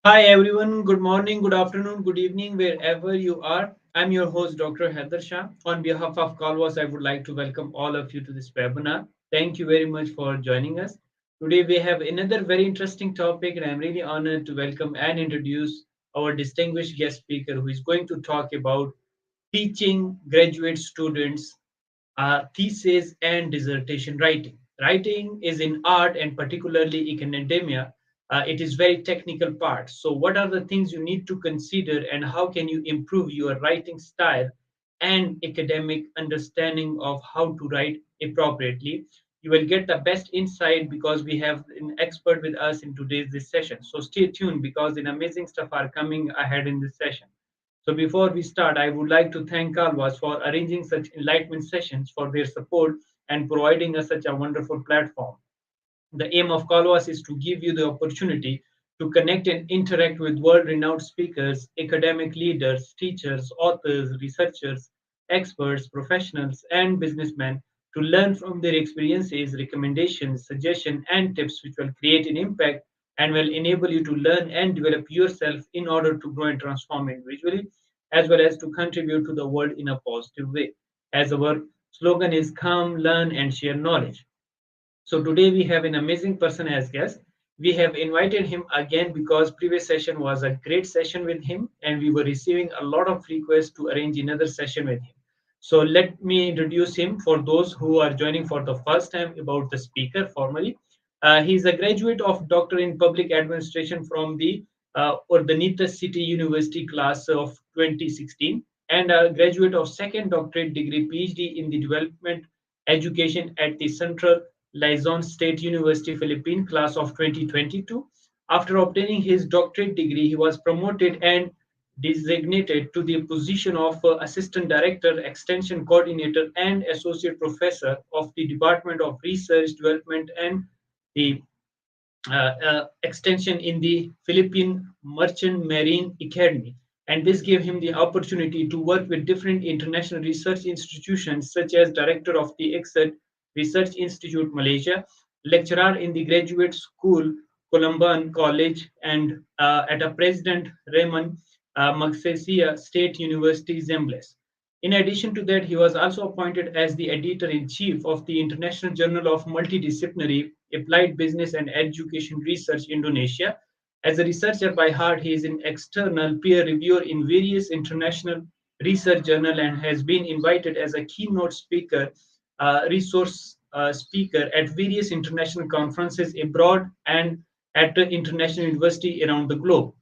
Hi everyone, good morning, good afternoon, good evening, wherever you are. I'm your host, Dr. Haider Shah. On behalf of Calwas, I would like to welcome all of you to this webinar. Thank you very much for joining us. Today we have another very interesting topic, and I'm really honored to welcome and introduce our distinguished guest speaker who is going to talk about teaching graduate students thesis and dissertation writing. Writing is in art and particularly in academia. It is very technical part. So, what are the things you need to consider, and how can you improve your writing style and academic understanding of how to write appropriately? You will get the best insight because we have an expert with us in today's this session. So stay tuned because an amazing stuff are coming ahead in this session. So before we start, I would like to thank Calvas for arranging such enlightenment sessions for their support and providing us such a wonderful platform. The aim of Calvas is to give you the opportunity to connect and interact with world-renowned speakers, academic leaders, teachers, authors, researchers, experts, professionals, and businessmen to learn from their experiences, recommendations, suggestions, and tips which will create an impact and will enable you to learn and develop yourself in order to grow and transform individually, as well as to contribute to the world in a positive way. As our slogan is come, learn, and share knowledge. So today we have an amazing person as guest. We have invited him again because previous session was a great session with him and we were receiving a lot of requests to arrange another session with him. So let me introduce him for those who are joining for the first time about the speaker formally. He is a graduate of Doctor in Public Administration from the Urdanita City University class of 2016 and a graduate of second doctorate degree PhD in the development education at the Central Luzon State University, Philippines, class of 2022. After obtaining his doctorate degree, he was promoted and designated to the position of Assistant Director, Extension Coordinator, and Associate Professor of the Department of Research, Development, and the extension in the Philippine Merchant Marine Academy. And this gave him the opportunity to work with different international research institutions, such as Director of the EXED Research Institute, Malaysia, lecturer in the Graduate School, Columban College, and at a President Raymond Magsaysay State University, Zambales. In addition to that, he was also appointed as the editor in chief of the International Journal of Multidisciplinary Applied Business and Education Research, Indonesia. As a researcher by heart, he is an external peer reviewer in various international research journals and has been invited as a keynote speaker, resource speaker at various international conferences abroad and at the international university around the globe.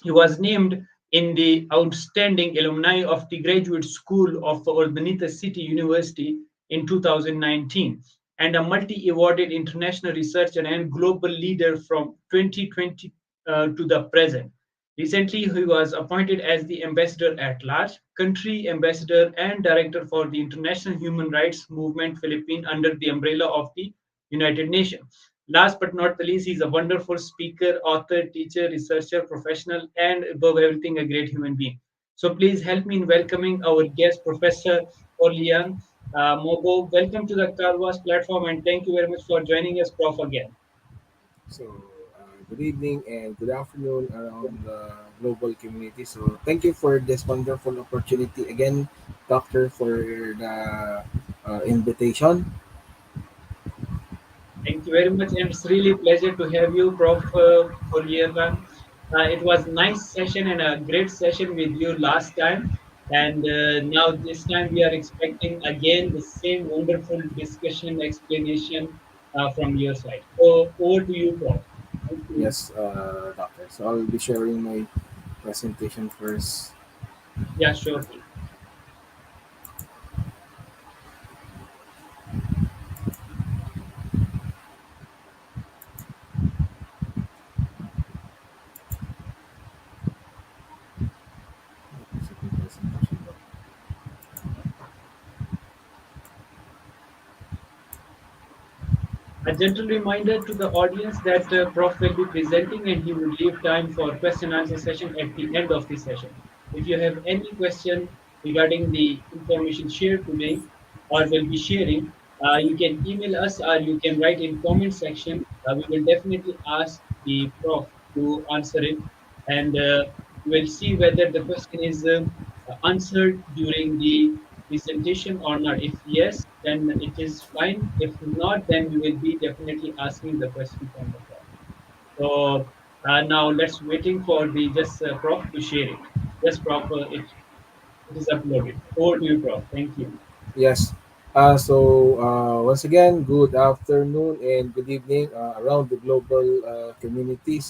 He was named in the Outstanding Alumni of the Graduate School of Urdanita City University in 2019 and a multi-awarded international researcher and global leader from 2020 to the present. Recently, he was appointed as the Ambassador at Large, Country Ambassador and Director for the International Human Rights Movement Philippines under the umbrella of the United Nations. Last but not the least, he's a wonderful speaker, author, teacher, researcher, professional, and above everything, a great human being. So please help me in welcoming our guest, Professor FROILAN MOBO. Welcome to the Carvas platform, and thank you very much for joining us, Prof. Again. So, good evening and good afternoon around the global community. So, thank you for this wonderful opportunity again, Doctor, for the invitation. Thank you very much, and it's really a pleasure to have you, Prof. FROILAN. It was nice session and a great session with you last time. And now this time we are expecting again the same wonderful discussion explanation from your side. So over to you, Prof. Thank you. Yes, Doctor. So, I'll be sharing my presentation first. Yeah, sure. Second presentation. A gentle reminder to the audience that Prof will be presenting and he will leave time for question and answer session at the end of the session. If you have any question regarding the information shared today or will be sharing, you can email us or you can write in comment section. We will definitely ask the Prof to answer it. and we'll see whether the question is answered during the presentation or not. If yes, then it is fine. If not, then we will be definitely asking the question from the prof. So now let's waiting for the just prof to share it. Yes, prof, it is uploaded. Over to you, prof. Thank you. Yes. Once again, good afternoon and good evening around the global community.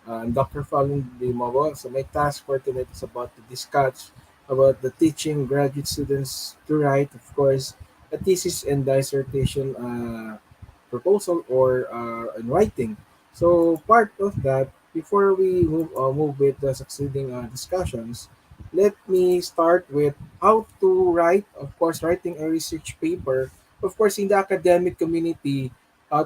I'm Dr. Fallon the MOBO. So my task for tonight is about to discuss about the teaching graduate students to write, of course, a thesis and dissertation proposal or in writing. So part of that, before we move with the succeeding discussions, let me start with how to write. Of course, writing a research paper, of course, in the academic community,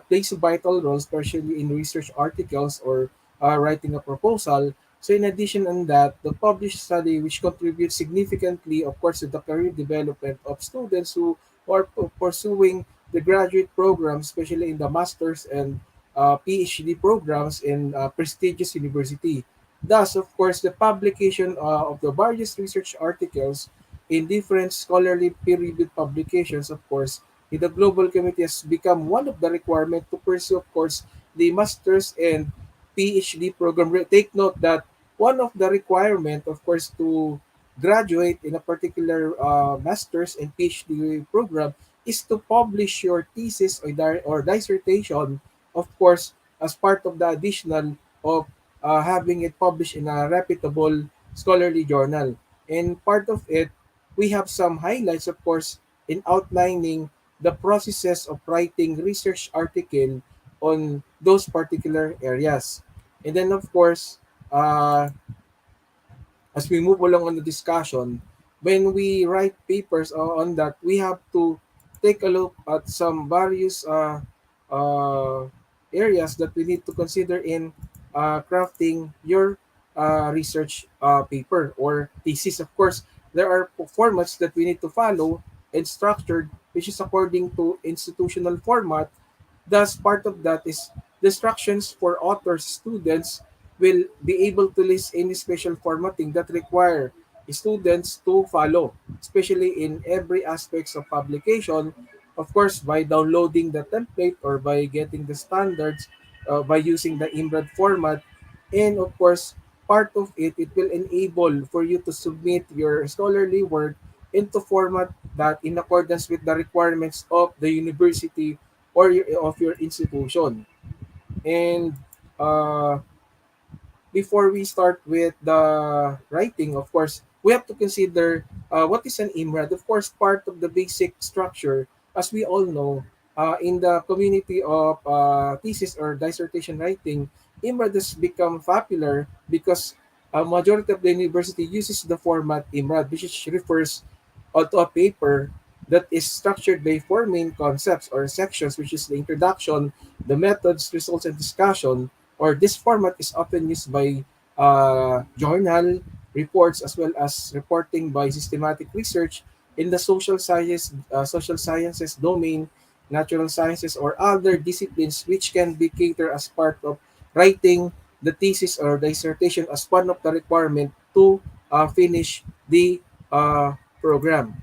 plays a vital role, especially in research articles or writing a proposal. So, in addition on that, the published study, which contributes significantly, of course, to the career development of students who are pursuing the graduate programs, especially in the master's and PhD programs in prestigious university. Thus, of course, the publication of the various research articles in different scholarly peer-reviewed publications, of course, in the global community has become one of the requirements to pursue, of course, the master's and PhD program. Take note that one of the requirement, of course, to graduate in a particular master's and PhD program is to publish your thesis or dissertation, of course, as part of the additional of having it published in a reputable scholarly journal. And part of it, we have some highlights, of course, in outlining the processes of writing research article on those particular areas. And then, of course, uh, as we move along on the discussion, when we write papers on that, we have to take a look at some various uh, areas that we need to consider in crafting your research paper or thesis. Of course, there are formats that we need to follow and structured, which is according to institutional format. Thus, part of that is the instructions for authors, students will be able to list any special formatting that require students to follow, especially in every aspects of publication. Of course, by downloading the template or by getting the standards, by using the IMRAD format, and of course, part of it, it will enable for you to submit your scholarly work into format that in accordance with the requirements of the university or of your institution. And uh, before we start with the writing, of course, we have to consider what is an IMRAD. Of course, part of the basic structure, as we all know, in the community of thesis or dissertation writing, IMRAD has become popular because a majority of the university uses the format IMRAD, which refers to a paper that is structured by four main concepts or sections, which is the introduction, the methods, results, and discussion, or this format is often used by journal reports as well as reporting by systematic research in the social sciences domain, natural sciences, or other disciplines which can be catered as part of writing the thesis or dissertation as one of the requirement to finish the program.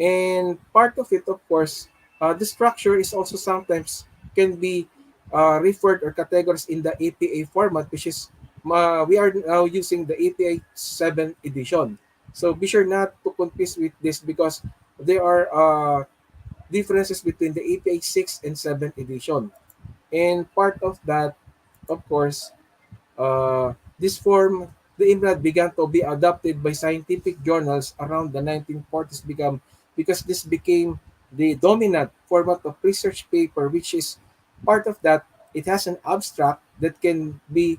And part of it, of course, the structure is also sometimes can be referred or categorized in the APA format, which is we are now using the APA 7 edition. So be sure not to confuse with this because there are differences between the APA 6 and 7 edition. And part of that, of course, this form, the IMRAD began to be adopted by scientific journals around the 1940s because this became the dominant format of research paper, which is part of that. It has an abstract that can be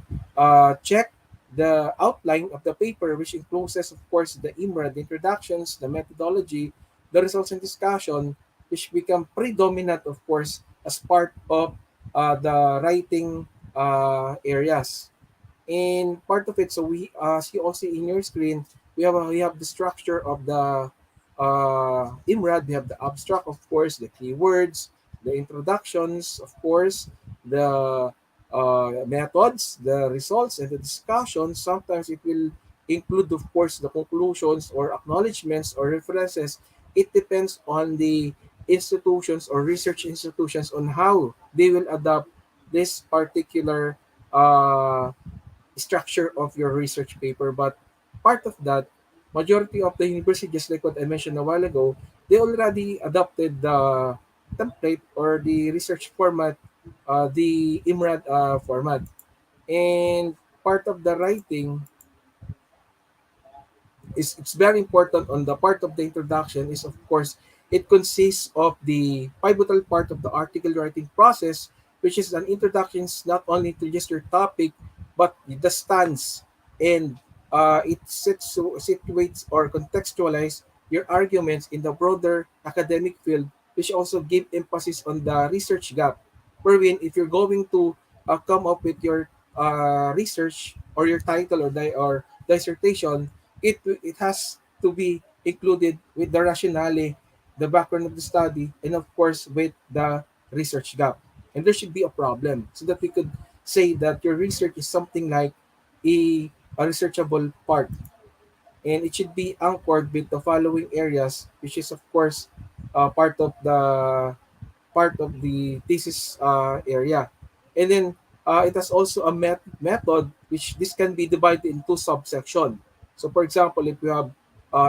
checked the outline of the paper, which includes, of course, the IMRAD, the introductions, the methodology, the results and discussion, which become predominant, of course, as part of the writing areas. And part of it, so we see also in your screen, we have the structure of the IMRAD. We have the abstract, of course, the keywords, the introductions, of course, the methods, the results, and the discussion. Sometimes it will include, of course, the conclusions or acknowledgments or references. It depends on the institutions or research institutions on how they will adopt this particular uh, structure of your research paper. But part of that, majority of the university, just like what I mentioned a while ago, they already adopted the template or the research format, the IMRAD format. And part of the writing is it's very important on the part of the introduction is, of course, it consists of the pivotal part of the article writing process, which is an introduction not only to just your topic but the stance, and it situates or contextualize your arguments in the broader academic field, which also give emphasis on the research gap, wherein if you're going to come up with your research or your title or dissertation, it has to be included with the rationale, the background of the study, and of course with the research gap. And there should be a problem so that we could say that your research is something like a researchable part, and it should be anchored with the following areas, which is of course part of the thesis area. And then it has also a method, which this can be divided into subsection. So for example, if we have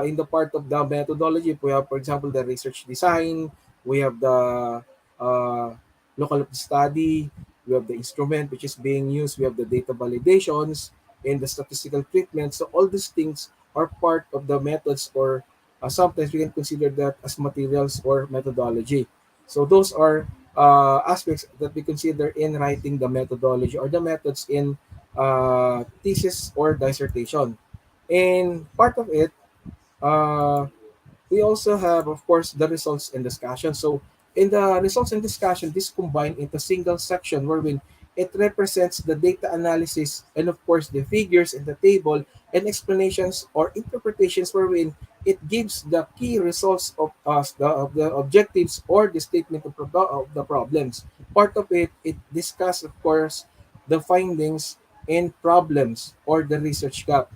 in the part of the methodology, if we have, for example, the research design, we have the uh, local of the study, we have the instrument which is being used, we have the data validations, and the statistical treatment. So all these things are part of the methods, or sometimes we can consider that as materials or methodology. So those are aspects that we consider in writing the methodology or the methods in thesis or dissertation. And part of it, uh, we also have, of course, the results and discussion. So in the results and discussion, this combined into single section wherein it represents the data analysis and, of course, the figures in the table and explanations or interpretations wherein it gives the key results of us, of the objectives or the statement of the problems. Part of it, it discusses, of course, the findings and problems or the research gap,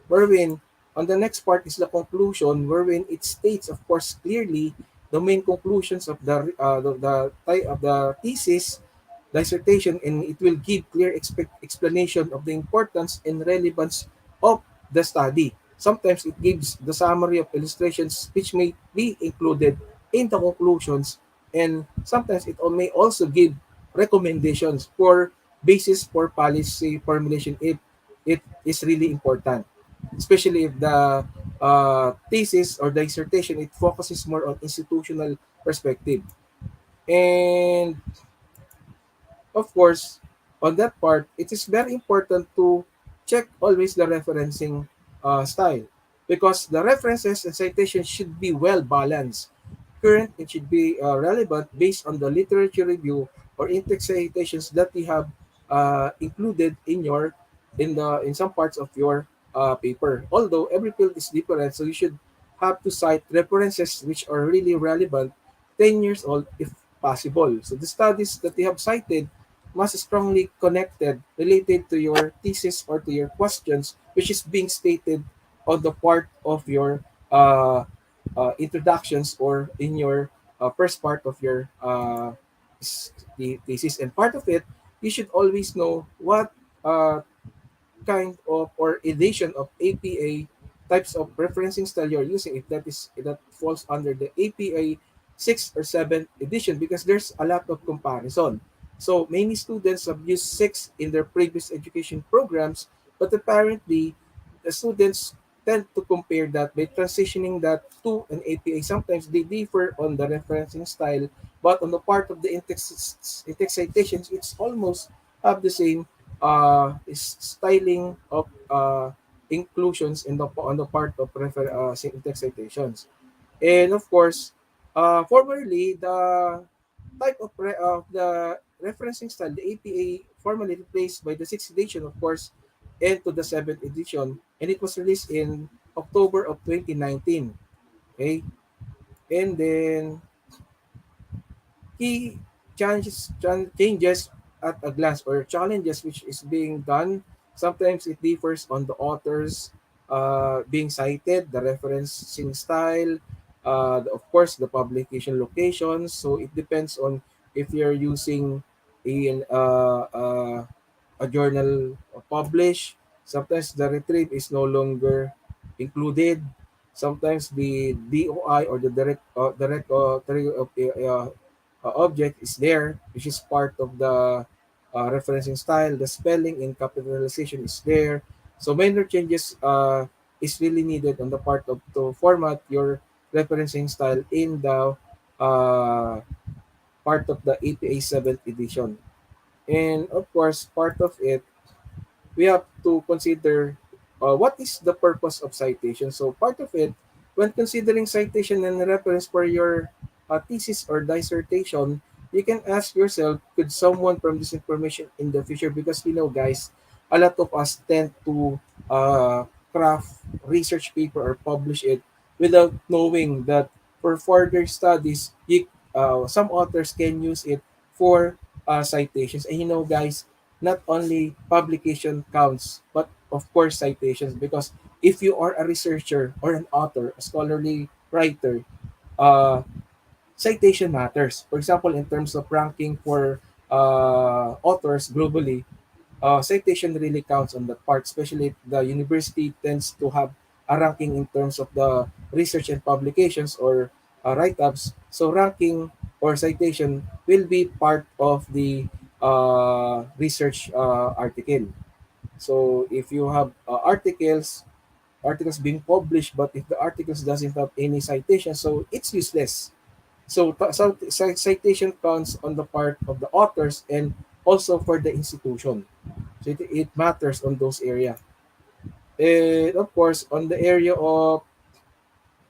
wherein on the next part is the conclusion, wherein it states, of course, clearly the main conclusions of of the thesis, dissertation, and it will give clear explanation of the importance and relevance of the study. Sometimes it gives the summary of illustrations which may be included in the conclusions, and sometimes it may also give recommendations for basis for policy formulation if it is really important, especially if the thesis or dissertation, it focuses more on institutional perspective. And of course, on that part, it is very important to check always the referencing style, because the references and citations should be well balanced. Current, it should be relevant based on the literature review or in-text citations that you have included in your in some parts of your paper. Although every field is different, so you should have to cite references which are really relevant 10 years old if possible. So the studies that you have cited must strongly connected, related to your thesis or to your questions, which is being stated on the part of your introductions or in your first part of your the thesis. And part of it, you should always know what uh, kind of or edition of APA types of referencing style you're using, if that falls under the APA 6 or 7 edition, because there's a lot of comparison. So many students have used 6 in their previous education programs, but apparently the students tend to compare that by transitioning that to an APA. Sometimes they differ on the referencing style, but on the part of the in-text citations, it's almost have the same styling of inclusions in the on the part of syntax citations. And of course, formerly the type of the referencing style, the APA, formally replaced by the sixth edition, of course, and to the seventh edition, and it was released in October of 2019. Okay, and then key changes at a glance, or challenges which is being done. Sometimes it differs on the authors being cited, the referencing style, of course, the publication locations. So it depends on if you're using a journal published. Sometimes the retrieve is no longer included. Sometimes the DOI, or the object is there, which is part of the referencing style. The spelling and capitalization is there. So minor changes is really needed on the part of to format your referencing style in the uh, part of the APA 7th edition. And of course, part of it, we have to consider what is the purpose of citation. So part of it, when considering citation and reference for your thesis or dissertation, you can ask yourself, could someone from this information in the future? Because guys, a lot of us tend to craft research paper or publish it without knowing that for further studies, some authors can use it for citations. And guys, not only publication counts, but of course citations. Because if you are a researcher or an author, a scholarly writer, uh, citation matters. For example, in terms of ranking for authors globally, citation really counts on that part, especially if the university tends to have a ranking in terms of the research and publications, or write-ups. So ranking or citation will be part of the research article. So if you have articles being published, but if the articles doesn't have any citation, so it's useless. So, citation counts on the part of the authors and also for the institution. So it matters on those area. And of course, on the area of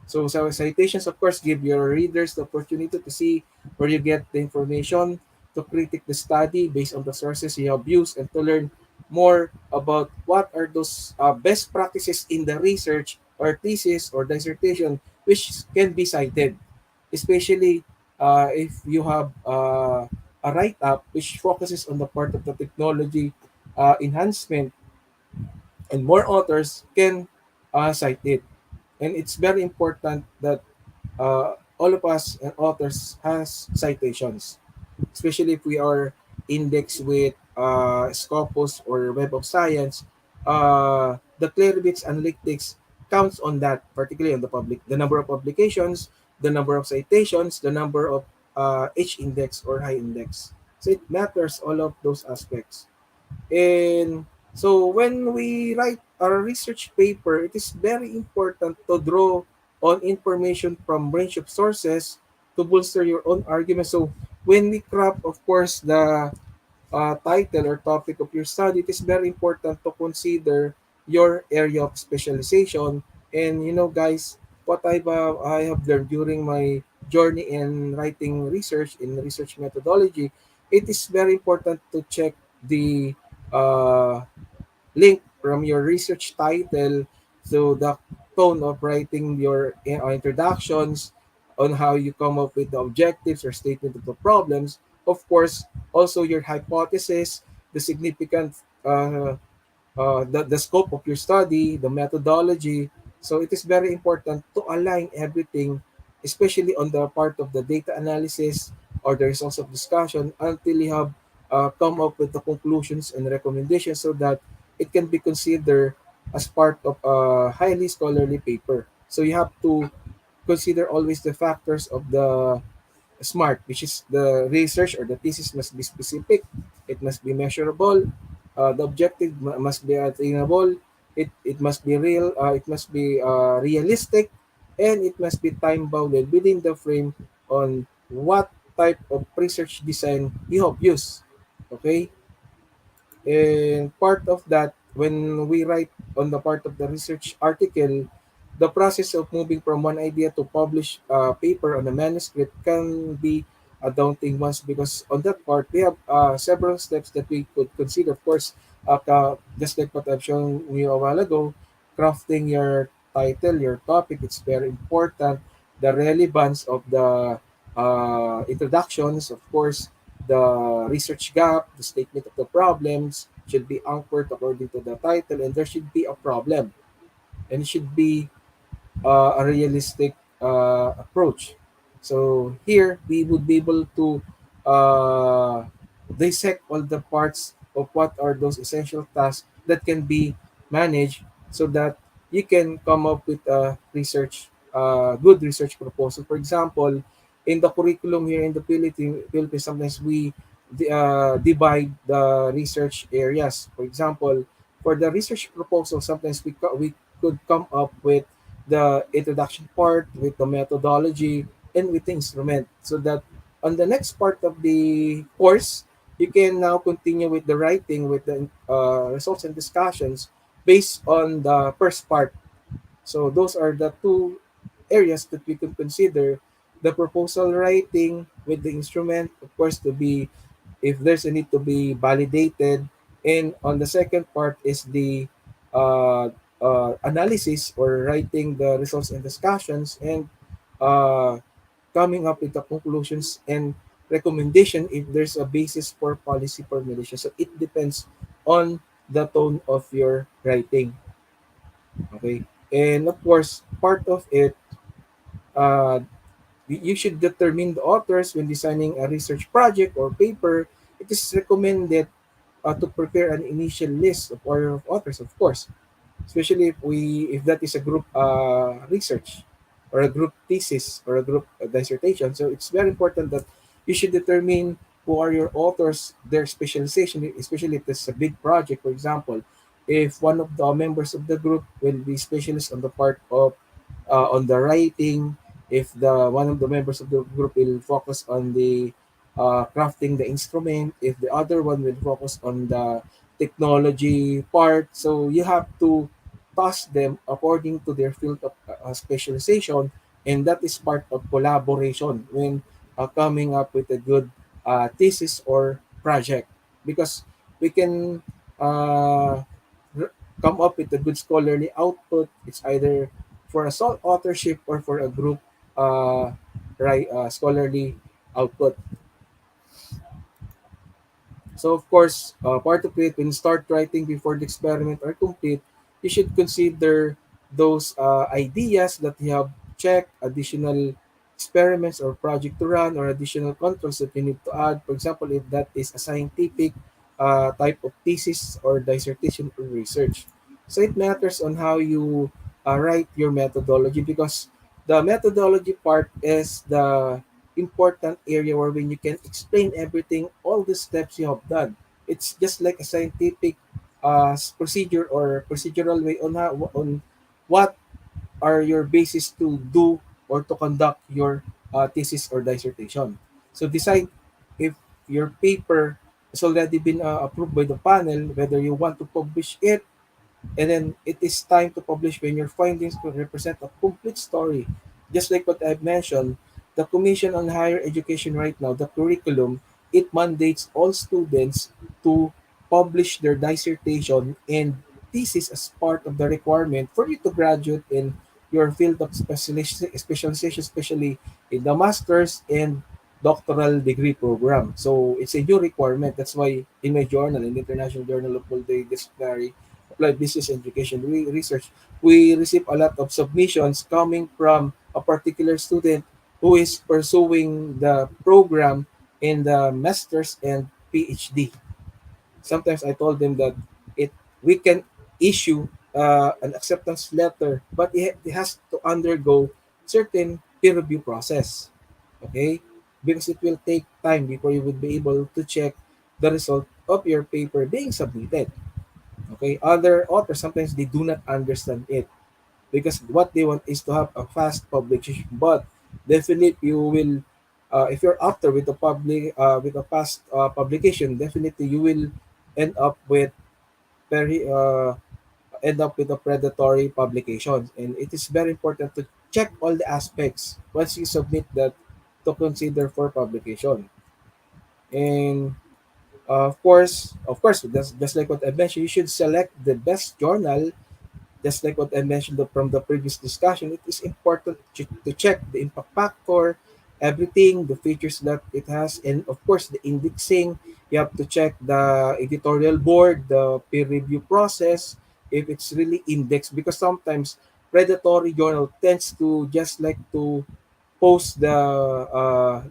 citations, of course, give your readers the opportunity to see where you get the information, to critique the study based on the sources you have used, and to learn more about what are those best practices in the research or thesis or dissertation which can be cited, especially if you have a write-up which focuses on the part of the technology enhancement, and more authors can cite it. And it's very important that all of us and authors has citations, especially if we are indexed with Scopus or Web of Science. The Clearbits Analytics counts on that, particularly on the number of publications, the number of citations, the number of H index or high index. So it matters all of those aspects. And so when we write our research paper, it is very important to draw on information from range of sources to bolster your own argument. So when we craft, of course, the title or topic of your study, it is very important to consider your area of specialization. And guys, what I have learned during my journey in writing research in research methodology, it is very important to check the uh, link from your research title to the tone of writing your introductions, on how you come up with the objectives or statement of the problems. Of course, also your hypothesis, the significant the scope of your study, the methodology. So it is very important to align everything, especially on the part of the data analysis or the results of discussion, until you have come up with the conclusions and recommendations, so that it can be considered as part of a highly scholarly paper. So you have to consider always the factors of the SMART, which is the research or the thesis must be specific, it must be measurable, the objective must be attainable, it must be real, it must be realistic, and it must be time bounded within the frame on what type of research design you have used. Okay, and part of that, when we write on the part of the research article, the process of moving from one idea to publish a paper on a manuscript can be a daunting one, because on that part we have several steps that we could consider. Of course, just like what I've shown you a while ago, crafting your title, your topic, it's very important. The relevance of the introductions, of course, the research gap, the statement of the problems should be anchored according to the title, and there should be a problem, and it should be a realistic approach. So here we would be able to uh, dissect all the parts of what are those essential tasks that can be managed, so that you can come up with a good research proposal. For example, in the curriculum here in the Philippines, sometimes we divide the research areas. For example, for the research proposal, sometimes we could come up with the introduction part, with the methodology, and with the instrument, so that on the next part of the course you can now continue with the writing, with the results and discussions based on the first part. So those are the two areas that we could consider: the proposal writing with the instrument, of course, to be, if there's a need to be validated. And on the second part is the uh, analysis, or writing the results and discussions, and uh, coming up with the conclusions and recommendation if there's a basis for policy formulation. So it depends on the tone of your writing. Okay. And of course, part of it, uh, you should determine the authors when designing a research project or paper. It is recommended to prepare an initial list of order of authors, of course, especially if that is a group research, or a group thesis, or a group dissertation. So it's very important that you should determine who are your authors, their specialization, especially if it's a big project. For example, if one of the members of the group will be specialist on the part of on the writing, if the one of the members of the group will focus on the crafting the instrument, if the other one will focus on the technology part. So you have to task them according to their field of specialization, and that is part of collaboration when coming up with a good thesis or project, because we can uh, r- come up with a good scholarly output. It's either for a sole authorship or for a group scholarly output. So of course, part of it, when you start writing before the experiment are complete, you should consider those ideas that you have checked, additional experiments or project to run, or additional controls that you need to add. For example, if that is a scientific type of thesis or dissertation or research. So it matters on how you write your methodology, because the methodology part is the important area where when you can explain everything, all the steps you have done. It's just like a scientific procedure or procedural way on on what are your basis to do or to conduct your thesis or dissertation. So decide if your paper has already been approved by the panel, whether you want to publish it, and then it is time to publish when your findings could represent a complete story. Just like what I've mentioned, the Commission on Higher Education right now, the curriculum, it mandates all students to publish their dissertation and thesis as part of the requirement for you to graduate in your field of specialization, especially in the master's and doctoral degree program. So it's a new requirement. That's why in my journal, in the International Journal of Multidisciplinary Applied Business Education Research, we receive a lot of submissions coming from a particular student who is pursuing the program in the master's and PhD. Sometimes I told them that it we can issue an acceptance letter, but it has to undergo certain peer review process. Okay, because it will take time before you would be able to check the result of your paper being submitted. Okay, other authors sometimes they do not understand it, because what they want is to have a fast publication. But definitely you will, if you're after with a fast publication, definitely you will end up with very end up with a predatory publication. And it is very important to check all the aspects once you submit that to consider for publication. And of course, just like what I mentioned, you should select the best journal. Just like what I mentioned from the previous discussion, it is important to check the impact factor, everything, the features that it has, and of course the indexing. You have to check the editorial board, the peer review process, if it's really indexed, because sometimes predatory journal tends to just like to post the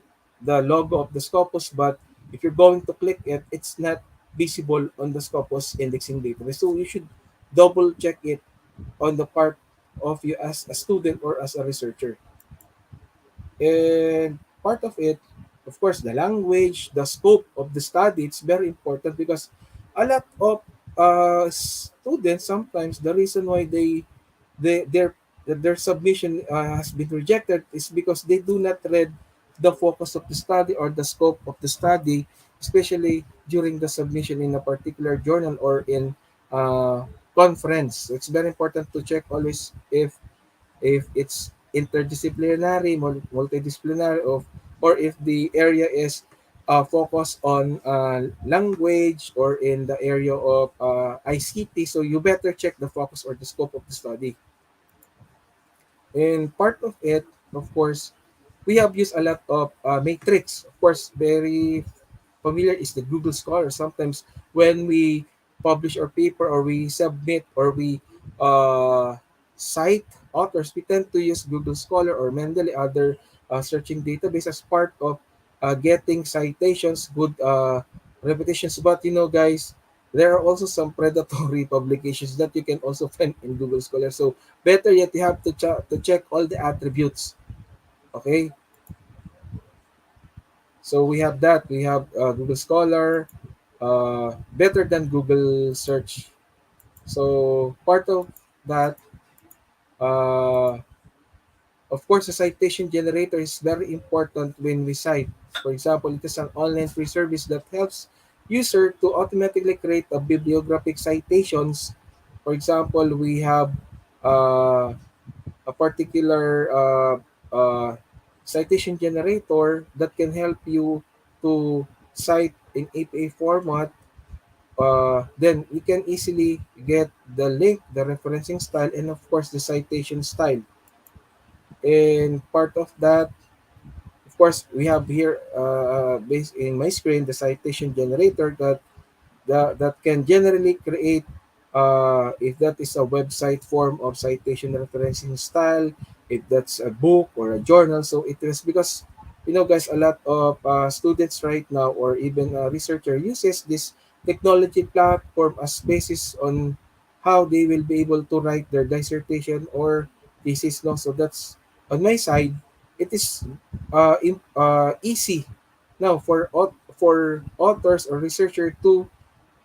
logo of the Scopus, but if you're going to click it, it's not visible on the Scopus indexing database. So you should double check it on the part of you as a student or as a researcher. And part of it, of course, the language, the scope of the study, it's very important because a lot of students sometimes the reason why they their submission has been rejected is because they do not read the focus of the study or the scope of the study, especially during the submission in a particular journal or in conference. It's very important to check always if it's interdisciplinary, multidisciplinary, or if the area is focused on language or in the area of ICT. So you better check the focus or the scope of the study. And part of it, of course, we have used a lot of matrix. Of course, very familiar is the Google Scholar. Sometimes when we publish our paper or we submit or we uh, cite authors, we tend to use Google Scholar or Mendeley, other searching database as part of getting citations, good reputations. But you know, guys, there are also some predatory publications that you can also find in Google Scholar. So better yet, you have to, to check all the attributes. Okay, so we have that. We have Google Scholar, better than Google search. So part of that, uh, of course, a citation generator is very important when we cite. For example, it is an online free service that helps user to automatically create a bibliographic citations. For example, we have uh, a particular citation generator that can help you to cite in APA format. Then you can easily get the link, the referencing style, and of course the citation style. And part of that, of course, we have here based in my screen the citation generator that can generally create if that is a website form of citation referencing style, if that's a book or a journal. So it is because you know guys, a lot of students right now or even a researcher uses this technology platform as basis on how they will be able to write their dissertation or thesis long. So that's on my side, it is easy now for for authors or researcher to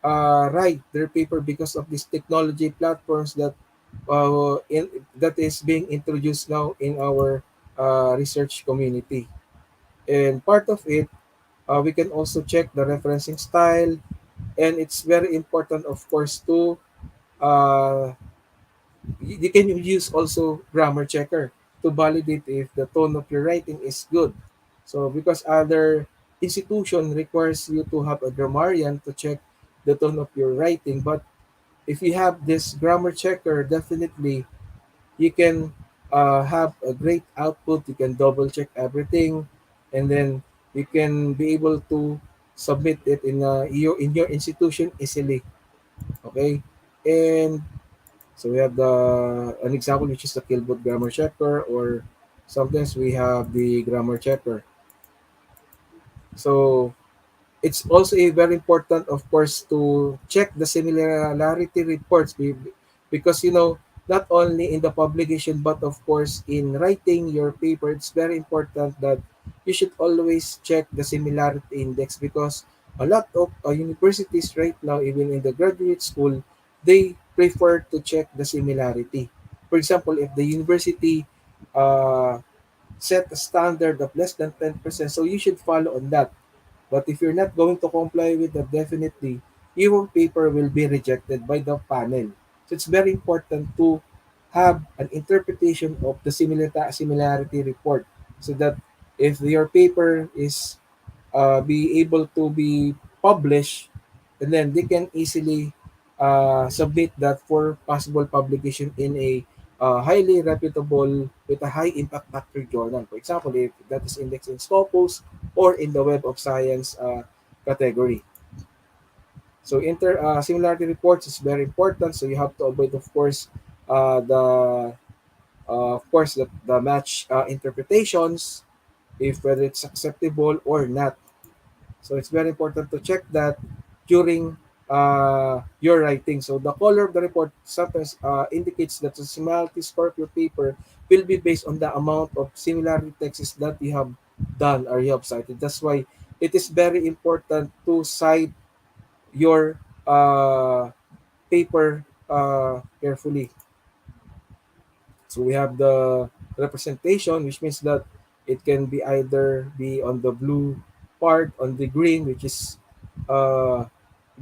write their paper because of these technology platforms that is being introduced now in our research community. And part of it, we can also check the referencing style, and it's very important, of course, to uh, you can use also grammar checker to validate if the tone of your writing is good. So because other institution requires you to have a grammarian to check the tone of your writing, but if you have this grammar checker, definitely you can have a great output. You can double check everything, and then you can be able to submit it in your institution easily. Okay, and so we have the an example which is the Kilbot grammar checker, or sometimes we have the grammar checker. So it's also a very important, of course, to check the similarity reports because you know not only in the publication but of course in writing your paper, it's very important that you should always check the similarity index because a lot of universities right now, even in the graduate school, they prefer to check the similarity. For example, if the university uh, set a standard of less than 10%, so you should follow on that. But if you're not going to comply with that, definitely your paper will be rejected by the panel. So it's very important to have an interpretation of the similarity report so that if your paper is be able to be published, and then they can easily submit that for possible publication in a highly reputable with a high impact factor journal. For example, if that is indexed in Scopus or in the Web of Science category. So similarity reports is very important. So you have to avoid, the the match interpretations, if whether it's acceptable or not. So it's very important to check that during your writing. So the color of the report sometimes indicates that the similarity score of your paper will be based on the amount of similarity texts that you have done or you have cited. That's why it is very important to cite your paper carefully. So we have the representation, which means that it can be either be on the blue part, on the green, which is uh,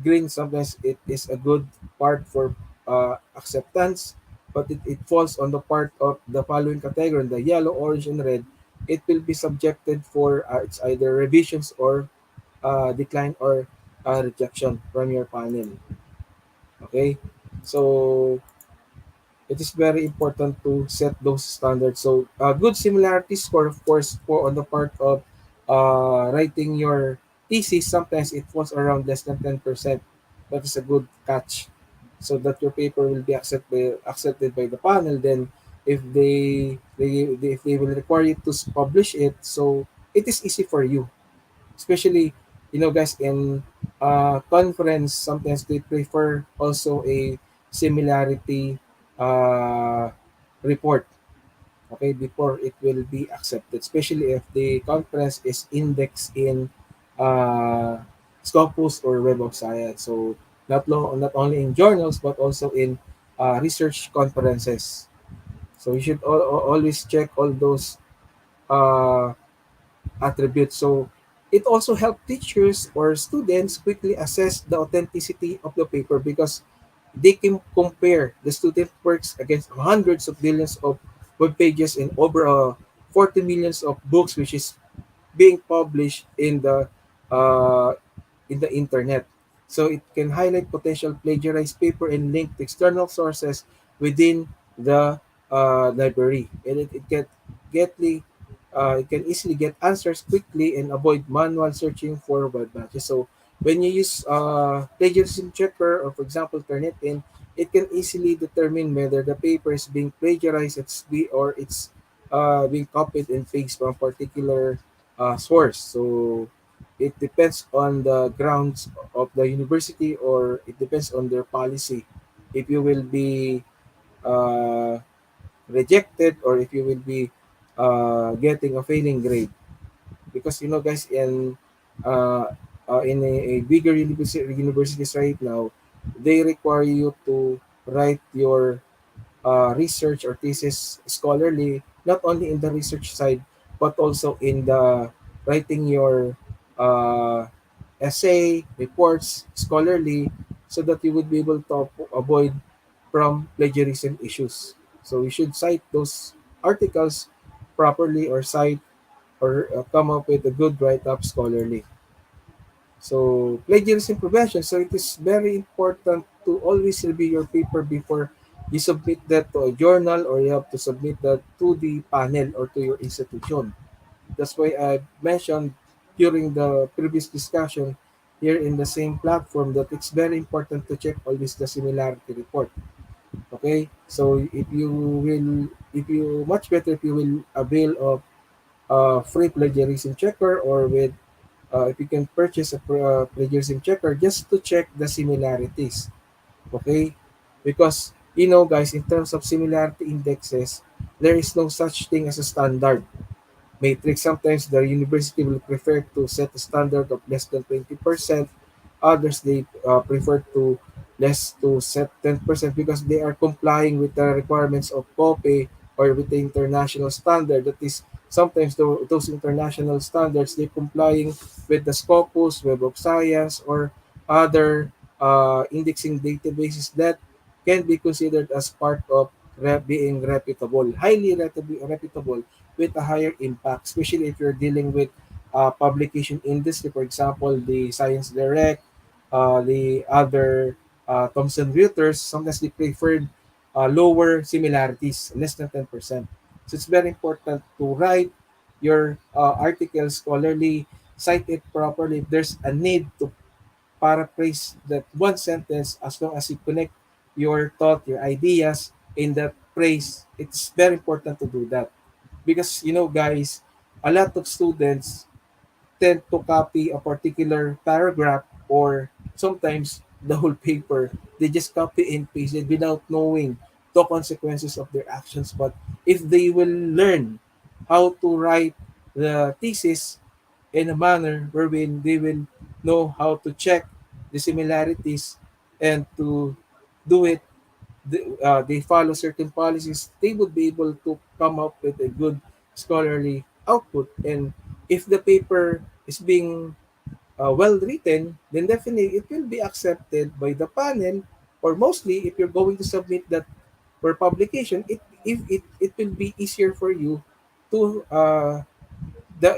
green. Sometimes it is a good part for acceptance, but it falls on the part of the following category, the yellow, orange, and red. It will be subjected for it's either revisions or decline or rejection from your panel. Okay, so it is very important to set those standards. So, a good similarity score, of course, for on the part of writing your thesis, sometimes it falls around less than 10%. That is a good catch, so that your paper will be accepted by the panel. Then, if they will require you to publish it, so it is easy for you, especially guys in conference. Sometimes they prefer also a similarity uh, report, okay, before it will be accepted, especially if the conference is indexed in uh, Scopus or Web of Science. So not only in journals but also in research conferences. So you should always check all those uh, attributes. So it also helps teachers or students quickly assess the authenticity of the paper, because they can compare the student works against hundreds of billions of web pages and over 40 millions of books which is being published uh, in the internet. So it can highlight potential plagiarized paper and link to external sources within the library. And it can easily get answers quickly and avoid manual searching for web matches. So when you use plagiarism checker, or for example Turnitin, it can easily determine whether the paper is being plagiarized, or it's being copied and pasted from a particular source. So it depends on the grounds of the university, or it depends on their policy if you will be uh, rejected, or if you will be getting a failing grade. Because guys, in a bigger universities right now, they require you to write your research or thesis scholarly, not only in the research side, but also in the writing your uh, essay, reports, scholarly, so that you would be able to avoid from plagiarism issues. So you should cite those articles properly, or cite or come up with a good write-up scholarly. So plagiarism prevention. So it is very important to always review your paper before you submit that to a journal, or you have to submit that to the panel or to your institution. That's why I mentioned during the previous discussion here in the same platform that it's very important to check always the similarity report. Okay, so if you much better if you will avail of free plagiarism checker, or with if you can purchase a plagiarism checker just to check the similarities. Okay, because guys, in terms of similarity indexes, there is no such thing as a standard matrix. Sometimes the university will prefer to set a standard of less than 20%. Others, they prefer to less to set 10%, because they are complying with the requirements of COPE, or with the international standard. That is, sometimes those international standards, they complying with the Scopus, Web of Science, or other indexing databases that can be considered as part of being reputable, highly reputable, with a higher impact, especially if you're dealing with publication industry. For example, the Science Direct, the other Thomson Reuters. Sometimes they preferred lower similarities, less than 10%. So it's very important to write your article scholarly, cite it properly. If there's a need to paraphrase that one sentence, as long as you connect your thought, your ideas in that phrase, it's very important to do that. Because, guys, a lot of students tend to copy a particular paragraph or sometimes the whole paper. They just copy and paste it without knowing the consequences of their actions. But if they will learn how to write the thesis in a manner wherein they will know how to check the similarities and to do it, they follow certain policies, they would be able to come up with a good scholarly output. And if the paper is being well written, then definitely it will be accepted by the panel, or mostly if you're going to submit that for publication, it will be easier for you to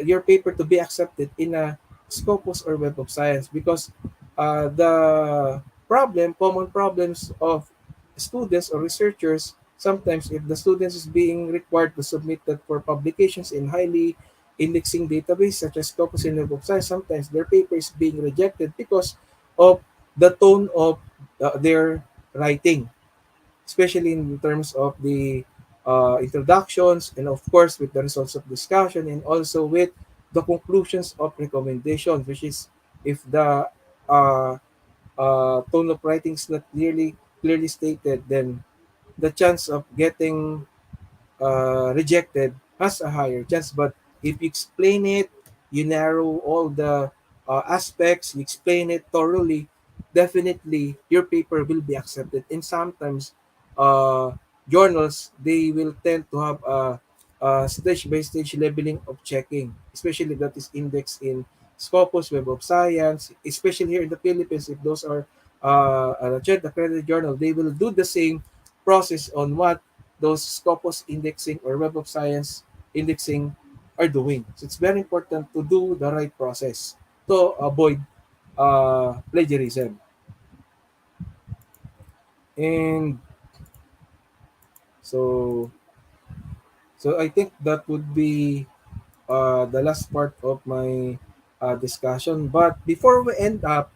your paper to be accepted in a Scopus or Web of Science, because the common problems of students or researchers, sometimes if the students is being required to submit that for publications in highly indexing database such as Scopus and Web of Science, sometimes their paper is being rejected because of the tone of their writing, especially in terms of the introductions, and of course with the results of discussion, and also with the conclusions of recommendations, which is if the uh, tone of writing is not clearly stated, then the chance of getting rejected has a higher chance. But if you explain it, you narrow all the aspects, you explain it thoroughly, definitely your paper will be accepted. And sometimes uh, journals, they will tend to have a stage by stage labeling of checking, especially that is indexed in Scopus, Web of Science, especially here in the Philippines. If those are accredited journal, they will do the same process on what those Scopus indexing or Web of Science indexing are doing. So it's very important to do the right process to avoid plagiarism. And so, I think that would be the last part of my discussion. But before we end up,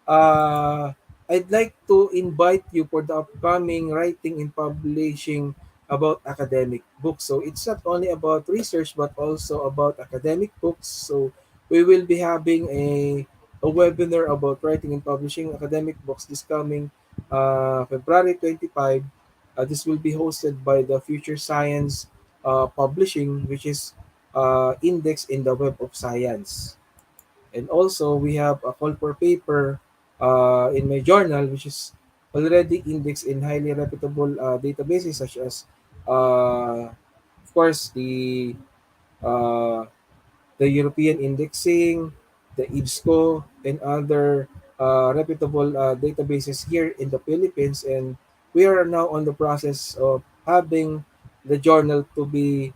uh, I'd like to invite you for the upcoming writing and publishing about academic books. So it's not only about research but also about academic books. So we will be having a webinar about writing and publishing academic books this coming February 25. This will be hosted by the Future Science Publishing, which is indexed in the Web of Science. And also, we have a call for paper in my journal, which is already indexed in highly reputable databases such as, of course, uh, the European Indexing, the IBSCO, and other reputable databases here in the Philippines. And we are now on the process of having the journal to be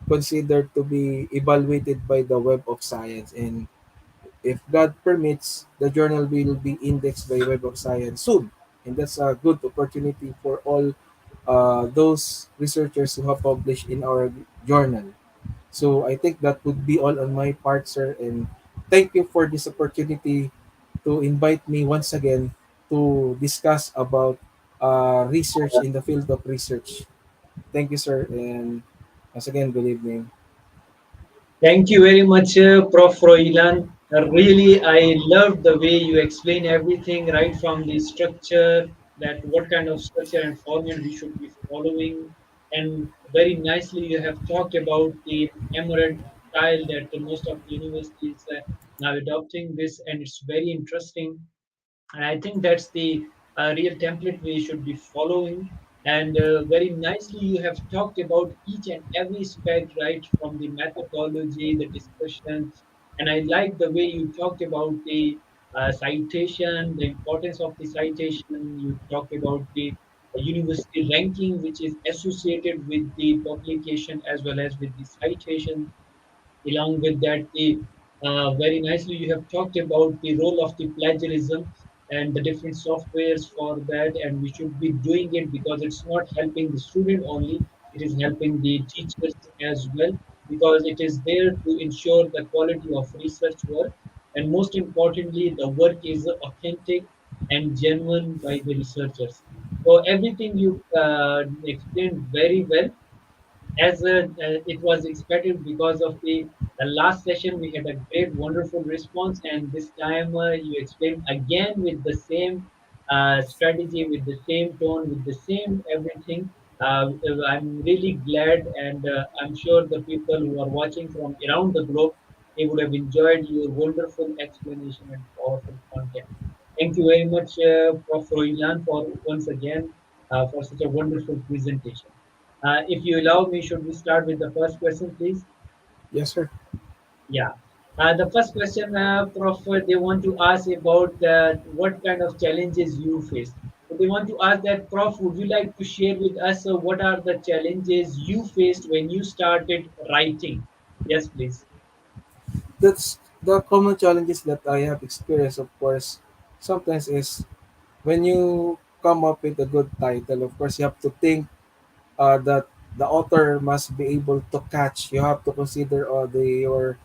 considered to be evaluated by the Web of Science. And if God permits, the journal will be indexed by Web of Science soon. And that's a good opportunity for all those researchers who have published in our journal. So I think that would be all on my part, sir. And thank you for this opportunity to invite me once again to discuss about research in the field of research. Thank you, sir. And once again, good evening. Thank you very much, Prof. Froilan. Really, I loved the way you explain everything, right from the structure, that what kind of structure and format we should be following, and very nicely you have talked about the emerald style that the most of the universities now adopting this, and it's very interesting. And I think that's the real template we should be following. And very nicely, you have talked about each and every aspect, right, from the methodology, the discussion. And I like the way you talked about the citation, the importance of the citation. You talked about the university ranking, which is associated with the publication as well as with the citation. Along with that, the very nicely you have talked about the role of the plagiarism. and the different softwares for that, and we should be doing it because it's not helping the student only, it is helping the teachers as well, because it is there to ensure the quality of research work, and most importantly the work is authentic and genuine by the researchers. So everything you explained very well, as it was expected, because of the last session we had a great wonderful response, and this time you explained again with the same strategy, with the same tone, with the same everything. I'm really glad, and I'm sure the people who are watching from around the globe, they would have enjoyed your wonderful explanation and powerful content. Thank you very much, Prof. Roilan, for once again for such a wonderful presentation. If you allow me, should we start with the first question, please? Yes, sir. Yeah. The first question, Prof, they want to ask about what kind of challenges you faced. So they want to ask that, Prof, would you like to share with us what are the challenges you faced when you started writing? Yes, please. That's the common challenges that I have experienced, of course. Sometimes is when you come up with a good title, of course, you have to think that the author must be able to catch. You have to consider all your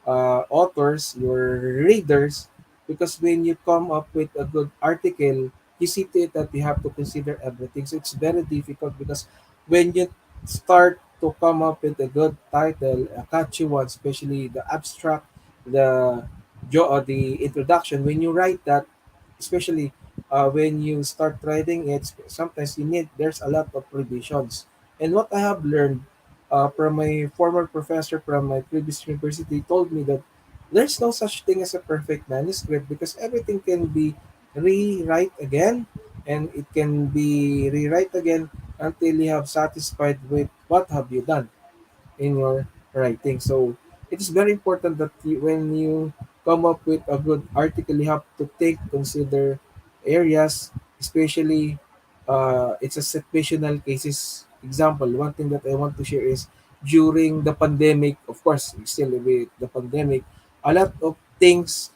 authors, your readers, because when you come up with a good article, you see to it that you have to consider everything. So it's very difficult because when you start to come up with a good title, a catchy one, especially the abstract, the the introduction, when you write that, especially when you start writing it, sometimes you need there's a lot of revisions. And what I have learned from my former professor from my previous university told me that there's no such thing as a perfect manuscript because everything can be rewrite again, and it can be rewrite again until you have satisfied with what have you done in your writing. So it is very important that when you come up with a good article, you have to take consider areas, especially it's a situational cases. Example, one thing that I want to share is during the pandemic, of course, still with the pandemic, a lot of things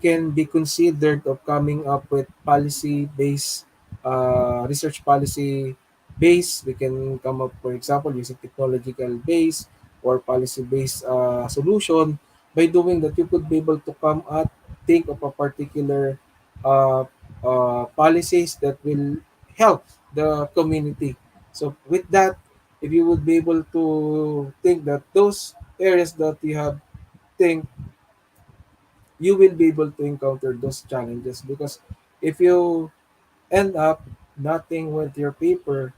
can be considered of coming up with policy based research policy base. We can come up, for example, using technological base or policy based solution. By doing that, you could be able to come at think of a particular uh, policies that will help the community. So with that, if you would be able to think that those areas that you have think, you will be able to encounter those challenges because if you end up nothing with your paper,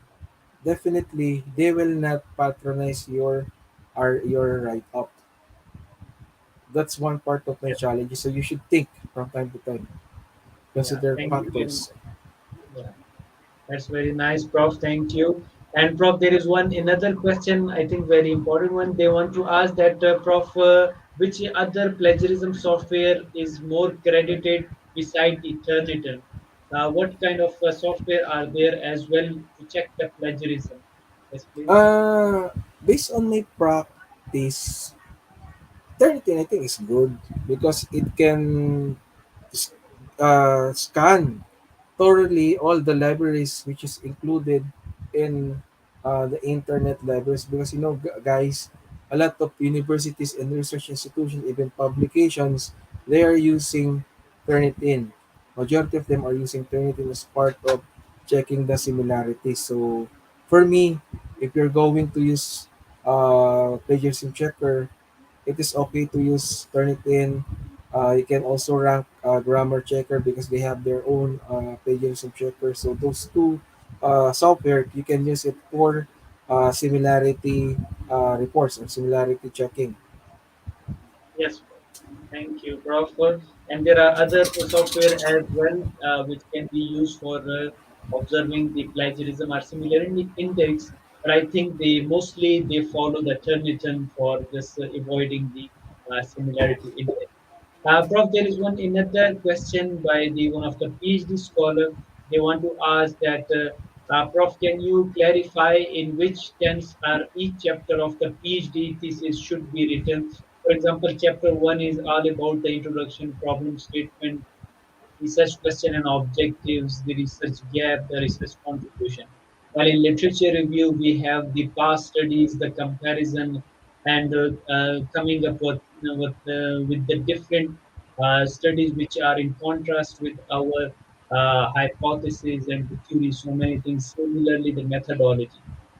definitely they will not patronize your write up. That's one part of my Yeah. challenge. So you should think from time to time. Yeah. Consider Thank you very factors. much. Yeah. That's very nice, Prof. Thank you. And Prof, there is one another question, I think very important one. They want to ask that, Prof, which other plagiarism software is more credited beside the Turnitin? What kind of software are there as well to check the plagiarism? Yes, please. Uh Based on my practice, 13 I think is good because it can scan thoroughly all the libraries which is included in the internet libraries because guys, a lot of universities and research institutions, even publications, they are using Turnitin. Majority of them are using Turnitin as part of checking the similarities. So for me, if you're going to use plagiarism checker, it is okay to use Turnitin. You can also rank grammar checker because they have their own plagiarism checker. So those two software, you can use it for similarity reports or similarity checking. Yes, Prof. Thank you, Prof. And there are other software as well which can be used for observing the plagiarism or similarity index. But I think they mostly they follow the Turnitin for this avoiding the similarity index. Prof, there is one another question by the one of the PhD scholar. They want to ask that, Prof, can you clarify in which tense are each chapter of the PhD thesis should be written? For example, chapter one is all about the introduction, problem statement, research question and objectives, the research gap, the research contribution. While in literature review, we have the past studies, the comparison, and coming up with the different studies which are in contrast with our hypothesis and the theory, so many things. Similarly, the methodology.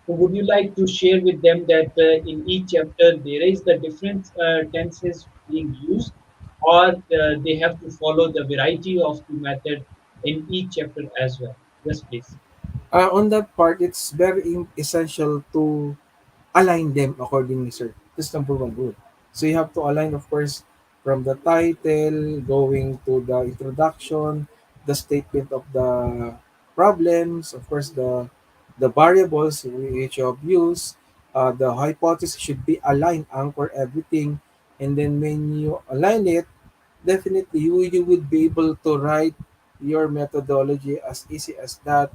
So would you like to share with them that in each chapter there is the different tenses being used, or they have to follow the variety of the method in each chapter as well? Yes, please. On that part, it's very essential to align them accordingly, sir. That's number one rule. So you have to align, of course, from the title, going to the introduction, the statement of the problems, of course, the variables which you have used, the hypothesis should be aligned, anchor everything, and then when you align it, definitely you would be able to write your methodology as easy as that,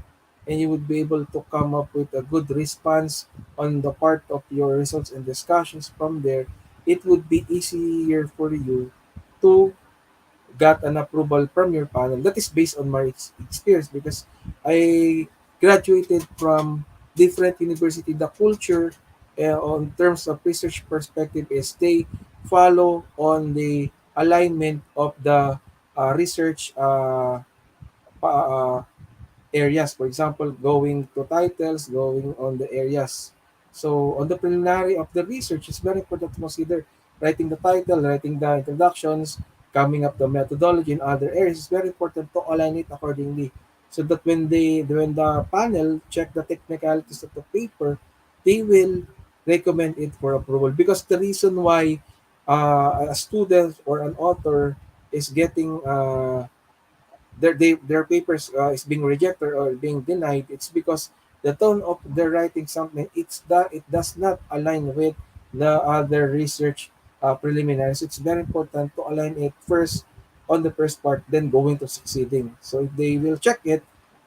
and you would be able to come up with a good response on the part of your results and discussions. From there, it would be easier for you to got an approval from your panel. That is based on my experience, because I graduated from different university. The culture on terms of research perspective is they follow on the alignment of the research uh, areas. For example, going to titles, going on the areas. So on the preliminary of the research, it's very important to consider writing the title, writing the introductions, coming up the methodology in other areas. It's very important to align it accordingly, so that when the panel check the technicalities of the paper, they will recommend it for approval. Because the reason why a student or an author is getting their papers is being rejected or being denied, it's because the tone of their writing something, it's that it does not align with the other research preliminaries. It's very important to align it first on the first part, then going to succeeding. So if they will check it,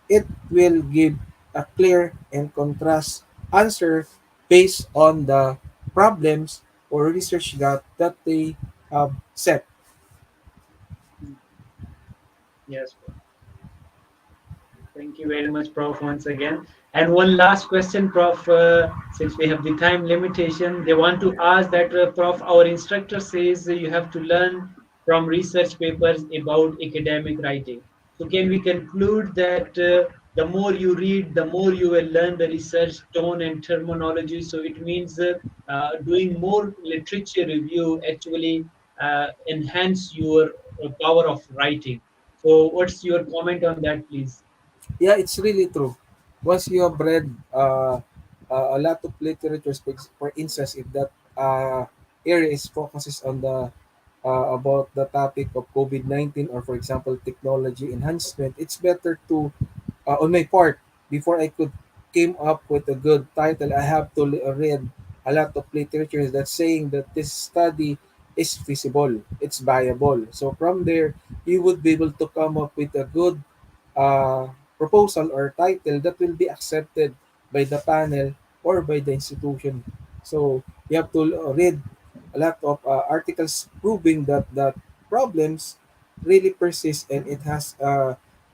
it will give a clear and contrast answer based on the problems or research that they have set. Mm. Yes. Thank you very much, Prof, once again. And one last question, Prof, since we have the time limitation, they want to ask that, Prof, our instructor says you have to learn from research papers about academic writing. So can we conclude that the more you read, the more you will learn the research tone and terminology? So it means doing more literature review actually enhance your power of writing. So what's your comment on that, please? Yeah, it's really true. Once you have read a lot of literature, for instance, if that area is focuses on the about the topic of COVID-19, or for example technology enhancement, it's better to on my part, before I could came up with a good title, I have to read a lot of literature that's saying that this study is feasible, it's viable. So from there, you would be able to come up with a good uh, proposal or title that will be accepted by the panel or by the institution. So you have to read a lot of articles proving that problems really persist, and it has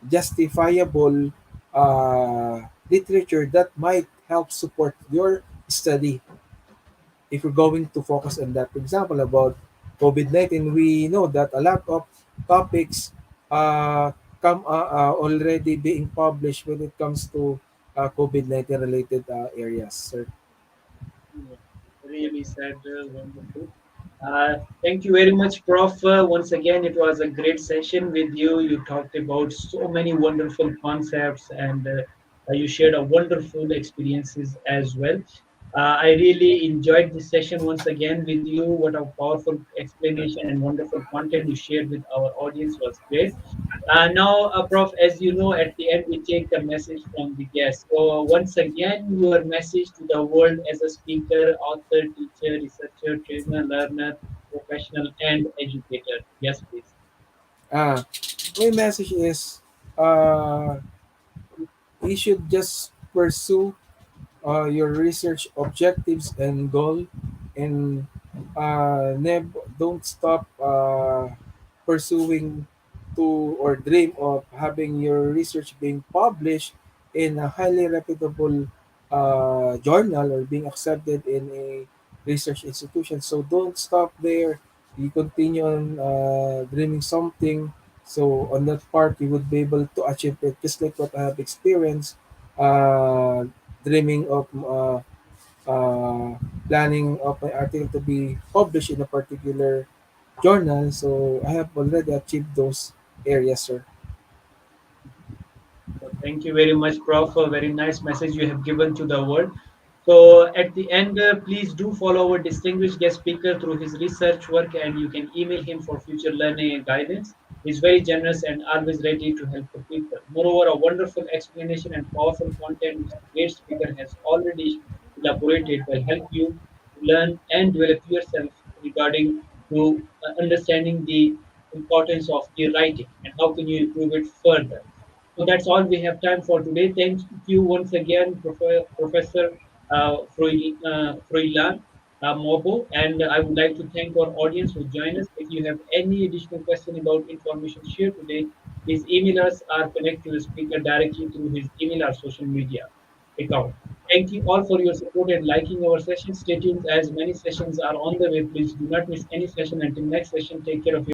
justifiable literature that might help support your study. If you're going to focus on that, for example, about COVID-19, we know that a lot of topics come already being published when it comes to COVID-19 related areas. Sir. Yeah, really said, wonderful. Thank you very much, Prof. Once again, it was a great session with you. You talked about so many wonderful concepts, and you shared a wonderful experiences as well. I really enjoyed this session once again with you. What a powerful explanation and wonderful content you shared with our audience was great. Now, Prof, as you know, at the end we take the message from the guest. So, once again, your message to the world as a speaker, author, teacher, researcher, trainer, learner, professional, and educator. Yes, please. Uh, my message is uh, you should just pursue your research objectives and goal, and don't stop pursuing to or dream of having your research being published in a highly reputable journal or being accepted in a research institution. So don't stop there. You continue on dreaming something. So on that part, you would be able to achieve it, just like what I have experienced, uh, dreaming of planning of my article to be published in a particular journal. So I have already achieved those areas, sir. So thank you very much, Prof, for a very nice message you have given to the world. So at the end, please do follow our distinguished guest speaker through his research work, and you can email him for future learning and guidance. He's very generous and always ready to help the people. Moreover, a wonderful explanation and powerful content which the great speaker has already elaborated will help you to learn and develop yourself regarding to understanding the importance of the writing and how can you improve it further. So that's all we have time for today. Thank you once again, Professor FROILAN MOBO. And I would like to thank our audience who joined us. If you have any additional question about information shared today, please email us or connect to the speaker directly through his email or social media account. Thank you all for your support and liking our session. Stay tuned as many sessions are on the way. Please do not miss any session. Until next session, take care of